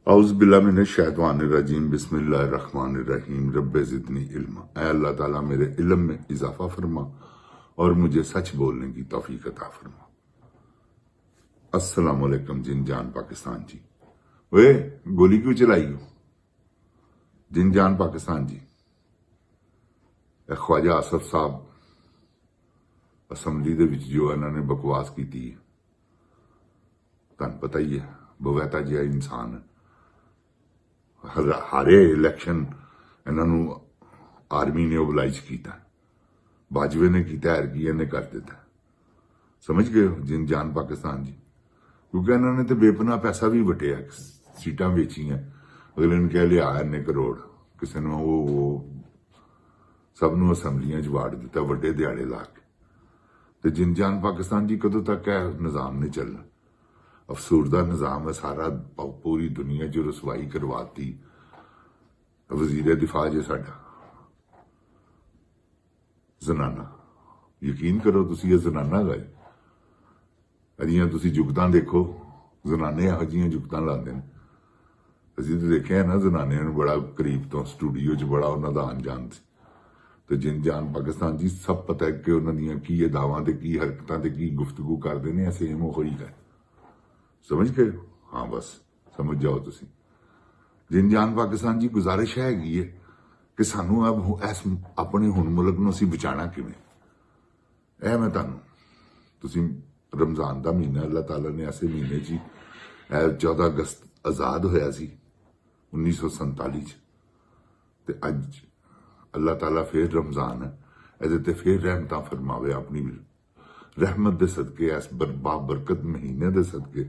औज़ बिल्लाहि मिनश शैतानिर रजीम बिस्मिल्लाहिर्रहमानिर रहीम रब्बे ज़िदनी इल्मा। ऐ अल्लाह ताला मेरे इल्म में इजाफा फरमा और मुझे सच बोलने की तौफीक अता फरमा। अस्सलाम वालेकुम जिन जान पाकिस्तान जी। वे गोली क्यों चलाई हो जिन जान पाकिस्तान जी? ख्वाजा आसफ साहब असैम्बली दे विच जो इन्होंने बकवास की थी, तुहानू पता ही है, बवैता जिहा इंसान है। हारे इलैक्शन इन्हों आर्मी ने ओबलाइज किया, बाजवे ने किया, एरगी ने कर दिता। समझ गए हो जिन जान पाकिस्तान जी? क्योंकि इन्होंने तो बेपना पैसा भी वटिया, सीटा बेचियां, अगले ने कह लिया इन्ने करोड़, किसी ने वो सबनों असैम्बलियां वाड़ दिता वड्डे दिहाड़े ला के। तो जिन जान पाकिस्तान जी कदों तक है निजाम नहीं चलना? अफसूरदा निजाम है सारा, पूरी दुनिया च रसवाई करवाती। वजीर दिफा जे साडा जनाना, यकीन करो तुसी ये जनाना गए अजियां तुसी जुगतां देखो, जनाने यहो जिहियां जुगतां लांदे ने। असीं तो देखिया ना जनानियां नूं बड़ा करीब तो, स्टूडियो च बड़ा उन्हां दा आन जान सी। तो जिन जान पाकिस्तान जी सब पता है कि उन्हां दियां की अदावां ते की हरकतां ते की गुफ्तगू करदे ने, सेम ओही है। समझ गए? हाँ बस समझ जाओ तुसी। जिन जान पाकिस्तान जी गुजारिश हैगी है कि सानू अब अपने हुण मुल्क नूं असीं बचाना किवें। ऐ मैं तुहानू रमजान का महीना अल्लाह ताला ने ऐसे महीने च 14 अगस्त आजाद होया सी 1947 ते अज अल्लाह ताला फिर रमजान है, ए फिर रहमत फरमावे अपनी रहमत दे सदके, इस बाबरकत महीने दे सदके,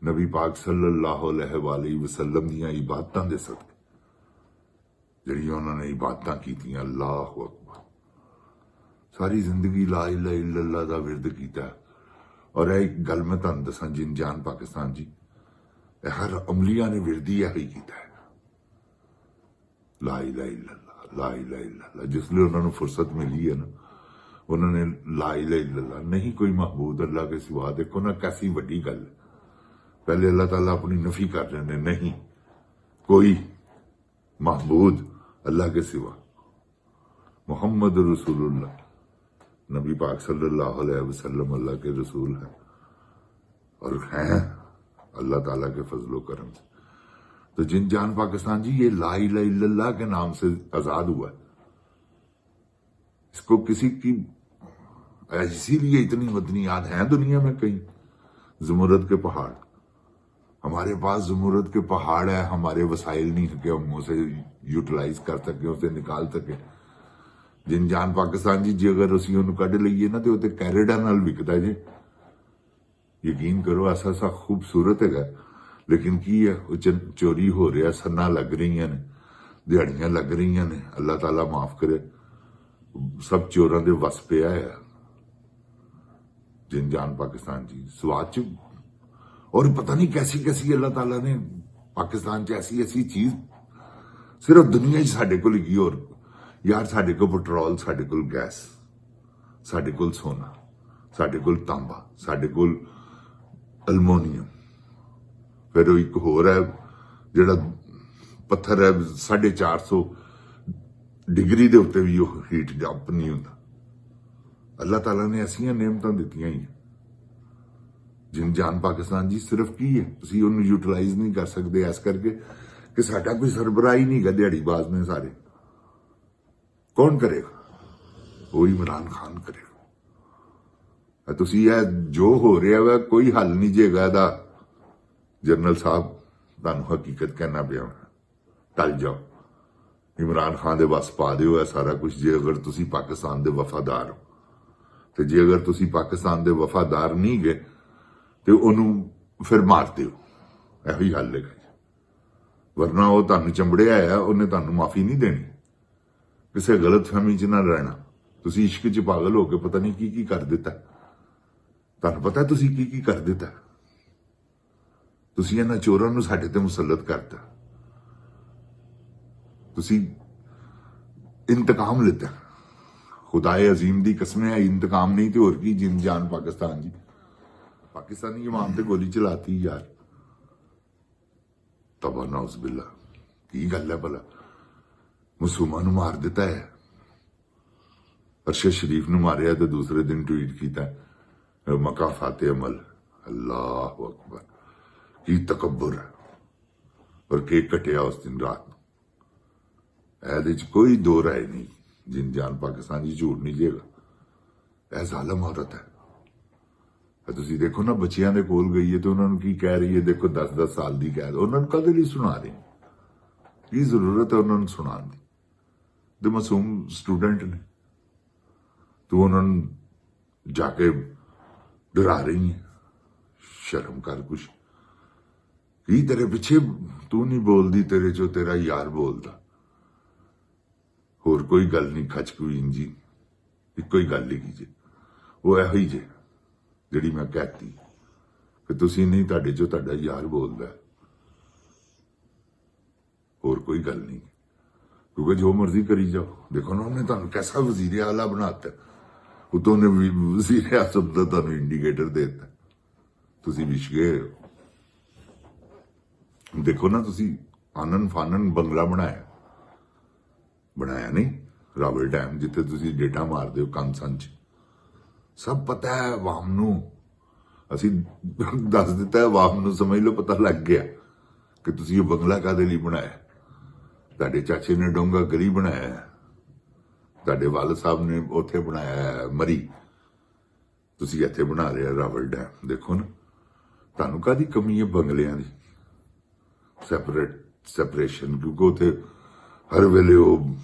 नबी पाक सल्लल्लाहु अलैहि वसल्लम दीयां इबादतां दे सदके, जिहड़ियां उन्होंने इबादतां कीतियां। अल्लाह अकबर, सारी जिंदगी ला इलाहा इल्लल्लाह दा विरद कीता। और एक गल मैं तुहानू दसां जिन जान पाकिस्तान जी, हर अमलिया ने विरदी यही किया है, ला इलाहा इल्लल्लाह, ला इलाहा इल्लल्लाह। जिसलिए उन्होंने फुर्सत मिली है ना, उन्होंने ला इलाहा इल्लल्लाह, नहीं कोई महबूद अल्लाह के सिवा। देखो ना कैसी वड्डी गल है। पहले अल्लाह ताला अपनी नफी कर रहे हैं, नहीं कोई महबूद अल्लाह के सिवा, मोहम्मद रसूलुल्लाह, नबी पाक सल्लल्लाहु अलैहि वसल्लम अल्लाह के रसूल है और हैं अल्लाह ताला के फजलो करम से। तो जिन जान पाकिस्तान जी, ये ला इलाहा इल्लल्लाह के नाम से आजाद हुआ है। इसको किसी की इसीलिए इतनी मदनियात हैं दुनिया में कहीं। जमुरद के पहाड़, हमारे पास जमुरद के पहाड़ है, हमारे वसाइल नहीं है कि हम उसे यूटिलाइज कर सके, उसे निकाल सके। जिन जान पाकिस्तान जी अगर असीं उहनूं कढ लईए ना तो कैरेडा नाल विकदा जे। यकीन करो ऐसा सा खूबसूरत है, लेकिन की है चोरी हो रहा, सन्ना लग रही ने, दिहाड़ियां लग रही ने। अल्लाह ताला माफ करे, सब चोरों के वस पिया है जिन जान पाकिस्तान जी स्वाद च। और पता नहीं कैसी कैसी अल्लाह ताला ने पाकिस्तान च ऐसी ऐसी चीज सिर्फ दुनिया साडे कोल ही। और यार साडे कोल पेट्रोल, साडे कोल गैस, साडे कोल सोना, साडे कोल तांबा, साडे कोल अलमोनीयम, फिर एक होर है जिहड़ा पत्थर है 450 डिग्री के उत्ते भी हीट जंप नहीं होता। अल्लाह ताला ने ऐसिया नेमतां दित्तियां ही। जिन जान पाकिस्तान जी सिर्फ की है तुसीं उहनूं यूटिलाइज नहीं कर सकते, इस करके कि साडा कोई सरबराह ही नहीं गा, दिहाड़ीबाज ने सारे। कौन करेगा? वो इमरान खान करेगा। तुसीं जो हो रहा है कोई हल नहीं जेगा इहदा। जनरल साहब तुहानूं हकीकत कहना पिया, टल जाओ, इमरान खान दे बस पा दिओ है सारा कुछ। जे अगर तुसीं पाकिस्तान दे वफादार हो, तो जे अगर तुसीं पाकिस्तान दे वफादार नहीं गए तो उन्होंने फिर मार दो, यही हल है। वरना वो तुहानूं चंबड़िया है, उन्हें तुहानूं माफी नहीं देनी। किसी गलत फहमी च ना रहना। तुसीं इश्क च पागल होकर पता नहीं की कर दिता। तुहानूं पता तुसीं की कर दिता। तुसीं इन्हां चोरां नूं साडे ते मुसलत करता। तुसीं इंतकाम लेता। खुदाए अजीम दी कसम है, इंतकाम नहीं तो होर की। जिन जान पाकिस्तान जी, पाकिस्तानी इमाम ते गोली चलाती यार। ਤਬਾ ਨਾਉਜ਼ ਬਿੱਲਾ, ਕੀ ਗੱਲ ਹੈ ਭਲਾ? ਮਾਸੂਮਾਂ ਨੂੰ ਮਾਰ ਦਿੱਤਾ ਹੈ। ਅਰਸ਼ਦ ਸ਼ਰੀਫ ਨੂੰ ਮਾਰਿਆ ਤੇ ਦੂਸਰੇ ਦਿਨ ਟਵੀਟ ਕੀਤਾ ਮਕਾ ਫਾਤੇ ਅਮਲ। ਅੱਲਾਹੁ ਅਕਬਰ, ਕੀ ਤਕੱਬਰ ਹੈ। ਔਰ ਕੇਕ ਕਟਿਆ ਉਸ ਦਿਨ ਰਾਤ ਨੂੰ। ਇਹਦੇ ਚ ਕੋਈ ਦੋ ਰਾਏ ਨਹੀਂ, ਜਿਨ ਜਾਨ ਪਾਕਿਸਤਾਨ ਜੀ ਝੂਠ ਨਹੀਂ ਜੇਗਾ। ਇਹ ਜ਼ਾਲਮ ਔਰਤ ਹੈ। ਤੁਸੀਂ ਦੇਖੋ ਨਾ, ਬੱਚਿਆਂ ਦੇ ਕੋਲ ਗਈ ਹੈ ਤੇ ਉਹਨਾਂ ਨੂੰ ਕੀ ਕਹਿ ਰਹੀ ਹੈ, ਦੇਖੋ 10-10 ਸਾਲ ਦੀ ਕੈਦ। ਉਹਨਾਂ ਨੂੰ ਕਦੇ ਲਈ ਸੁਣਾ ਰਹੀ? ਕੀ ਜ਼ਰੂਰਤ ਹੈ ਉਹਨਾਂ ਨੂੰ ਸੁਣਾਉਣ ਦੀ? ਤੇ ਮਾਸੂਮ ਸਟੂਡੈਂਟ ਨੇ, ਤੂੰ ਉਹਨਾਂ ਨੂੰ ਜਾ ਕੇ ਡਰਾ ਰਹੀ ਹੈ। ਸ਼ਰਮ ਕਰ ਕੁਛ। ਕੀ ਤੇਰੇ ਪਿੱਛੇ ਤੂੰ ਨਹੀਂ ਬੋਲਦੀ, ਤੇਰੇ ਚੋਂ ਤੇਰਾ ਯਾਰ ਬੋਲਦਾ। ਹੋਰ ਕੋਈ ਗੱਲ ਨਹੀਂ, ਖਚ ਕੋਈ ਇੰਜੀ ਇੱਕੋ ਹੀ ਗੱਲ ਹੀ ਜੇ, ਉਹ ਇਹੋ ਹੀ ਜੇ ਜਿਹੜੀ ਮੈਂ ਕਹਿਤੀ ਕਿ ਤੁਸੀਂ ਨਹੀਂ, ਤੁਹਾਡੇ ਚੋਂ ਤੁਹਾਡਾ ਯਾਰ ਬੋਲਦਾ। ਹੋਰ ਕੋਈ ਗੱਲ ਨਹੀਂ, ਕਿਉਂਕਿ ਜੋ ਮਰਜ਼ੀ ਕਰੀ ਜਾਓ। ਦੇਖੋ ਨਾ, ਉਹਨੇ ਤੁਹਾਨੂੰ ਕੈਸਾ ਵਜ਼ੀਰ ਆਲਾ ਬਣਾਤਾ, ਉਤੋਂ ਨੇ ਵਜ਼ੀਰ ਆਜ਼ਮ ਦਾ ਤੁਹਾਨੂੰ ਇੰਡੀਕੇਟਰ ਦੇ ਦਿੱਤਾ, ਤੁਸੀਂ ਵਿਛ ਗਏ ਹੋ। ਦੇਖੋ ਨਾ, ਤੁਸੀਂ ਆਨਨ ਫਾਨਨ ਬੰਗਲਾ ਬਣਾਇਆ ਨਹੀਂ, ਰਾਵਲ ਡੈਮ ਜਿੱਥੇ ਤੁਸੀਂ ਡੇਟਾ ਮਾਰਦੇ ਹੋ ਕੰਸਨ ਚ। ਸਭ ਪਤਾ ਹੈ ਆਵਾਮ ਨੂੰ, ਅਸੀਂ ਦੱਸ ਦਿੱਤਾ ਹੈ ਆਵਾਮ ਨੂੰ, ਸਮਝ ਲਓ ਪਤਾ ਲੱਗ ਗਿਆ ਕਿ ਤੁਸੀਂ ਇਹ ਬੰਗਲਾ ਕਾਹਦੇ ਲਈ ਬਣਾਇਆ। ਤੁਹਾਡੇ ਚਾਚੇ ਨੇ ਡੋਂਗਾ ਗਰੀ ਬਣਾਇਆ, ਤੁਹਾਡੇ ਵਾਲਦ ਸਾਹਿਬ ਨੇ ਉੱਥੇ ਬਣਾਇਆ ਮਰੀ, ਤੁਸੀਂ ਇੱਥੇ ਬਣਾ ਰਹੇ ਰਾਵਲ ਡੈਮ। ਦੇਖੋ ਨਾ, ਤੁਹਾਨੂੰ ਕਾਹਦੀ ਕਮੀ ਹੈ ਬੰਗਲਿਆਂ ਦੀ? ਸੈਪਰੇਸ਼ਨ, ਕਿਉਂਕਿ ਉੱਥੇ ਹਰ ਵੇਲੇ ਉਹ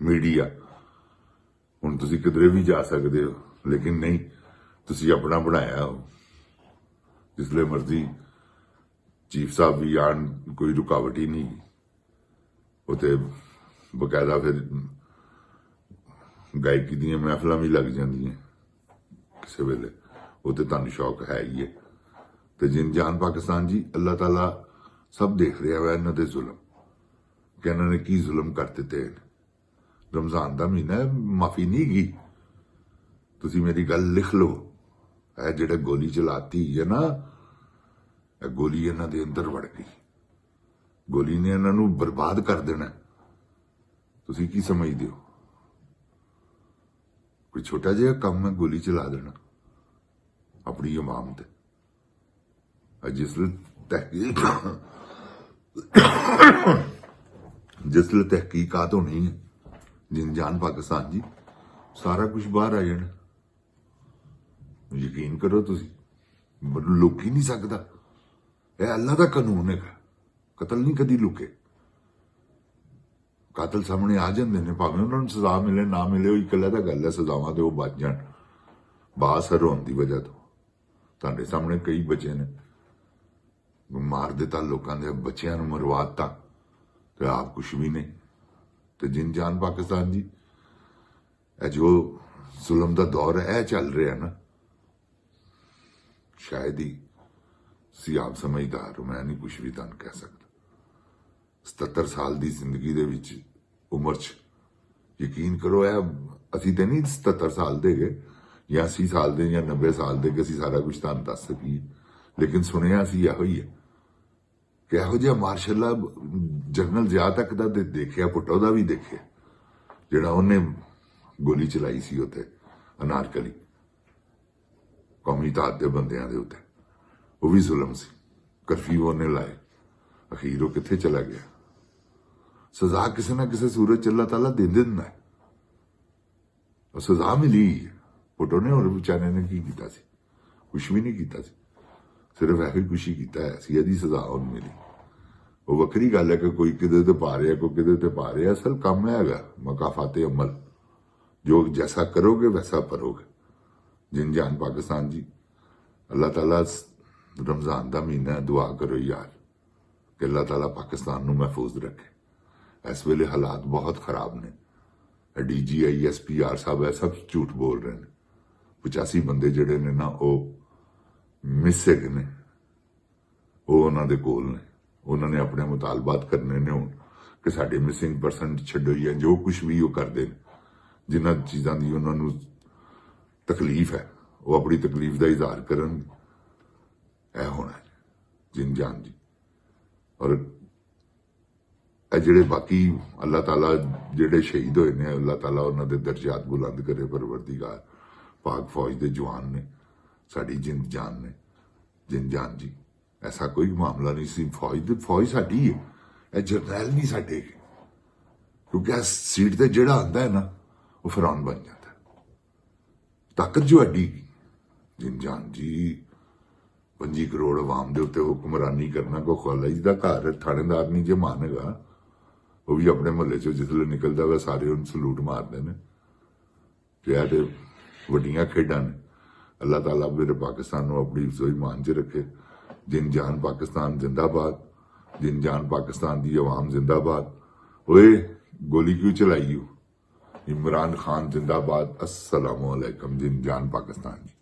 ਮੀਡੀਆ, ਹੁਣ ਤੁਸੀਂ ਕਿਧਰੇ ਵੀ ਜਾ ਸਕਦੇ ਹੋ, ਲੇਕਿਨ ਨਹੀਂ, ਤੁਸੀਂ ਆਪਣਾ ਬਣਾਇਆ। ਜਿਸਲੇ ਮਰਜ਼ੀ ਚੀਫ ਸਾਹਿਬ ਵੀ ਆਣ, ਕੋਈ ਰੁਕਾਵਟ ਹੀ ਨਹੀਂ। ਉੱਥੇ ਬਕਾਇਦਾ ਫਿਰ ਗਾਇਕੀ ਦੀਆਂ ਮਹਿਫਲਾਂ ਵੀ ਲੱਗ ਜਾਂਦੀਆਂ ਕਿਸੇ ਵੇਲੇ। ਉਹ ਤੇ ਤੁਹਾਨੂੰ ਸ਼ੌਕ ਹੈ ਹੀ ਹੈ। ਤੇ ਜਿਨ ਜਾਨ ਪਾਕਿਸਤਾਨ ਜੀ, ਅੱਲਾਹ ਤਾਲਾ ਸਭ ਦੇਖ ਰਿਹਾ ਵਾ ਇਹਨਾਂ ਦੇ ਜ਼ੁਲਮ, ਕਿ ਇਹਨਾਂ ਨੇ ਕੀ ਜ਼ੁਲਮ ਕਰ ਦਿੱਤੇ। ਰਮਜ਼ਾਨ ਦਾ ਮਹੀਨਾ ਹੈ, ਮਾਫੀ ਨਹੀਂ ਗਈ। ਤੁਸੀਂ ਮੇਰੀ ਗੱਲ ਲਿਖ ਲਓ, ਇਹ ਜਿਹੜਾ ਗੋਲੀ ਚਲਾਤੀ ਹੈ ਨਾ, ਇਹ ਗੋਲੀ ਇਹਨਾਂ ਦੇ ਅੰਦਰ ਵੜ ਗਈ। ਗੋਲੀ ਨੇ ਇਹਨਾਂ ਨੂੰ ਬਰਬਾਦ ਕਰ ਦੇਣਾ। ਤੁਸੀਂ ਕੀ ਸਮਝਦੇ ਹੋ? ਕੋਈ ਛੋਟਾ ਜਿਹਾ ਕੰਮ ਹੈ ਗੋਲੀ ਚਲਾ ਦੇਣਾ ਆਪਣੀ ਇਮਾਮ ਤੇ। ਜਿਸਲੇ ਤਹਿਕੀਕਾਤ ਹੋਣੀ ਹੈ ਜਿਨ ਜਾਨ ਪਾਕਿस्तान जी, ਸਾਰਾ ਕੁਝ ਬਾਹਰ ਆ ਜਾਣਾ। ਯਕੀਨ ਕਰੋ ਤੁਸੀਂ, ਲੁਕ ਹੀ ਨਹੀਂ ਸਕਦਾ। ਇਹ ਅੱਲਾ ਦਾ ਕਾਨੂੰਨ ਹੈਗਾ, ਕਤਲ ਨਹੀਂ ਕਦੀ ਲੁਕੇ। ਕਾਤਲ ਸਾਹਮਣੇ ਆ ਜਾਂਦੇ ਨੇ, ਭਾਵੇਂ ਉਹਨਾਂ ਨੂੰ ਸਜ਼ਾ ਮਿਲੇ ਨਾ ਮਿਲੇ, ਉਹ ਇੱਕ ਅਲੱਗ ਗੱਲ ਹੈ। ਸਜ਼ਾਵਾਂ ਤੇ ਉਹ ਬਚ ਜਾਣ ਬਾਸਰ ਹੋਣ ਦੀ ਵਜ੍ਹਾ ਤੋਂ। ਤੁਹਾਡੇ ਸਾਹਮਣੇ ਕਈ ਬੱਚੇ ਨੇ ਮਾਰ ਦਿੱਤਾ, ਲੋਕਾਂ ਦੇ ਬੱਚਿਆਂ ਨੂੰ ਮਰਵਾਤਾ, ਤੇ ਆਪ ਕੁਛ ਵੀ ਨਹੀਂ। ਤੇ ਜਿਨ ਜਾਨ ਪਾਕਿस्तान जी, ਇਹ ਜੋ ਜ਼ੁਲਮ ਦਾ ਦੌਰ ਹੈ, ਇਹ ਚੱਲ ਰਿਹਾ ਨਾ, ਸ਼ਾਇਦ ਹੀ ਤੁਸੀਂ ਆਪ ਸਮਝਦਾਰ ਹੋ, ਮੈਂ ਨਹੀਂ ਕੁਛ ਵੀ ਤੁਹਾਨੂੰ ਕਹਿ ਸਕਦਾ। 77 ਸਾਲ ਦੀ ਜ਼ਿੰਦਗੀ ਦੇ ਵਿੱਚ, ਉਮਰ 'ਚ, ਯਕੀਨ ਕਰੋ, ਇਹ ਅਸੀਂ ਤੇ ਨਹੀਂ 77 ਸਾਲ ਦੇ ਗਏ ਜਾਂ 80 ਸਾਲ ਦੇ ਜਾਂ 90 ਸਾਲ ਦੇ ਕਿ ਅਸੀਂ ਸਾਰਾ ਕੁਝ ਤੁਹਾਨੂੰ ਦੱਸ ਸਕੀਏ, ਲੇਕਿਨ ਸੁਣਿਆ ਅਸੀਂ ਇਹੋ ਹੀ ਹੈ ਕਿ ਇਹੋ ਜਿਹਾ ਮਾਰਸ਼ਲ ਜਨਰਲ ਜ਼ਿਆ ਤੱਕ ਦਾ ਦੇਖਿਆ, ਭੁੱਟੋ ਦਾ ਵੀ ਦੇਖਿਆ, ਜਿਹੜਾ ਉਹਨੇ ਗੋਲੀ ਚਲਾਈ ਸੀ ਉੱਥੇ ਅਨਾਰਕਲੀ, ਕੌਮੀ ਤਾਤ ਦੇ ਬੰਦਿਆਂ ਦੇ ਉੱਤੇ। ਉਹ ਵੀ ਜ਼ੁਲਮ ਸੀ, ਕਰਫਿਊ ਉਹਨੇ ਲਾਏ, ਅਖੀਰ ਉਹ ਕਿੱਥੇ ਚਲਾ ਗਿਆ। ਸਜ਼ਾ ਕਿਸੇ ਨਾ ਕਿਸੇ ਸੂਰਤ 'ਚ ਅੱਲਾਹ ਤਾਲਾ ਦੇ ਦਿੰਦਾ ਹੈ, ਉਹ ਸਜ਼ਾ ਮਿਲੀ। ਭੁੱਟੋ ਨੇ ਹੋਰ ਵਿਚਾਰੇ ਨੇ ਕੀ ਕੀਤਾ ਸੀ? ਕੁਛ ਵੀ ਨਹੀਂ ਕੀਤਾ ਸੀ, ਸਿਰਫ ਇਹੋ ਹੀ ਕੁਛ ਹੀ ਕੀਤਾ ਹੈ ਸੀ, ਇਹਦੀ ਸਜ਼ਾ ਉਹਨੂੰ ਮਿਲੀ। ਉਹ ਵੱਖਰੀ ਗੱਲ ਹੈ ਕਿ ਕੋਈ ਕਿਤੇ ਤੇ ਪਾ ਰਿਹਾ, ਕੋਈ ਕਿਤੇ ਤੇ ਪਾ ਰਿਹਾ। ਅਸਲ ਕੰਮ ਹੈਗਾ ਮਕਾਫਾਤੇ ਅਮਲ, ਜੋ ਜੈਸਾ ਕਰੋਗੇ ਵੈਸਾ ਭਰੋਗੇ। ਜਿਨ ਜਾਨ ਪਾਕਿस्तान जी, ਅੱਲਾਹ ਤਾਲਾ ਰਮਜ਼ਾਨ ਦਾ ਮਹੀਨਾ ਹੈ, ਦੁਆ ਕਰੋ ਯਾਰ ਕਿ ਅੱਲਾਹ ਤਾਲਾ ਪਾਕਿस्तान ਨੂੰ ਮਹਿਫੂਜ਼ ਰੱਖੇ। ਇਸ ਵੇਲੇ ਹਾਲਾਤ ਬਹੁਤ ਖਰਾਬ ਨੇ। DGI SPR ਸਾਹਿਬ ਇਹ ਸਭ ਝੂਠ ਬੋਲ ਰਹੇ ਨੇ। 85 ਬੰਦੇ ਜਿਹੜੇ ਨੇ ਨਾ, ਉਹ ਮਿਸਿੰਗ ਨੇ, ਉਹ ਉਹਨਾਂ ਦੇ ਕੋਲ ਨੇ। ਉਹਨਾਂ ਨੇ ਆਪਣੇ ਮੁਤਾਲਬਾਤ ਕਰਨੇ ਨੇ ਹੁਣ ਕਿ ਸਾਡੇ ਮਿਸਿੰਗ ਪਰਸਨ ਛੱਡੋ, ਜਾਂ ਜੋ ਕੁਝ ਵੀ ਉਹ ਕਰਦੇ ਨੇ, ਜਿਨ੍ਹਾਂ ਚੀਜ਼ਾਂ ਦੀ ਉਹਨਾਂ ਨੂੰ ਤਕਲੀਫ ਹੈ, ਉਹ ਆਪਣੀ ਤਕਲੀਫ ਦਾ ਇਜ਼ਹਾਰ ਕਰਨ। ਇਹ ਹੋਣਾ ਜਿਨ ਜਾਨ ਜੀ। ਔਰ ਜਿਹੜੇ ਬਾਕੀ ਅੱਲਾਹ ਤਾਲਾ ਜਿਹੜੇ ਸ਼ਹੀਦ ਹੋਏ ਨੇ ਅੱਲਾਹ ਤਾਲਾ ਉਹਨਾਂ ਦੇ ਦਰਜਾਤ ਬੁਲੰਦ ਕਰੇ ਪਰਵਰਦੀਗਾਰ ਪਾਕ ਫੌਜ ਦੇ ਜਵਾਨ ਨੇ ਸਾਡੀ ਜਿੰਦ ਜਾਨ ਨੇ ਜਿੰਦ ਜਾਨ ਜੀ ਐਸਾ ਕੋਈ ਮਾਮਲਾ ਨਹੀਂ ਸੀ ਫੌਜ ਸਾਡੀ ਹੈ ਇਹ ਜਰਨੈਲ ਨਹੀਂ ਸਾਡੇ ਕਿਉਂਕਿ ਇਸ ਸੀਟ ਤੇ ਜਿਹੜਾ ਆਉਂਦਾ ਹੈ ਨਾ ਉਹ ਫਿਰੌਨ ਬਣ ਜਾਂਦਾ ਤਾਕਤ ਜੋ ਅੱਡੀ ਜਿੰਦ ਜਾਨ ਜੀ 25 ਕਰੋੜ ਆਵਾਮ ਦੇ ਉੱਤੇ ਹੁਕਮਰਾਨੀ ਕਰਨਾ ਕੋ ਖਵਾਲਾ ਦਾ ਘਰ ਥਾਣੇਦਾਰ ਨਹੀਂ ਜੇ ਮਾਨੇਗਾ ਉਹ ਵੀ ਆਪਣੇ ਮੁਹੱਲੇ ਚੋਂ ਜਿਸਲੇ ਨਿਕਲਦਾ ਵਾ ਸਾਰੇ ਉਹਨੂੰ ਸਲੂਟ ਮਾਰਦੇ ਨੇ ਤੇ ਵੱਡੀਆਂ ਖੇਡਾਂ ਨੇ ਅੱਲਾਹ ਤਾਲਾ ਮੇਰੇ ਪਾਕਿਸਤਾਨ ਨੂੰ ਆਪਣੀ ਹਿਫਜ਼ੋ ਈਮਾਨ 'ਚ ਰੱਖੇ ਜਿਨ ਜਾਨ ਪਾਕਿਸਤਾਨ ਜ਼ਿੰਦਾਬਾਦ ਜਿਨ ਜਾਨ ਪਾਕਿस्तान ਦੀ ਆਵਾਮ ਜ਼ਿੰਦਾਬਾਦ ਓਏ ਗੋਲੀ ਕਿਉਂ ਚਲਾਈ ਇਮਰਾਨ ਖਾਨ ਜ਼ਿੰਦਾਬਾਦ अस्सलाम वालेकुम जिन जान पाकिस्तान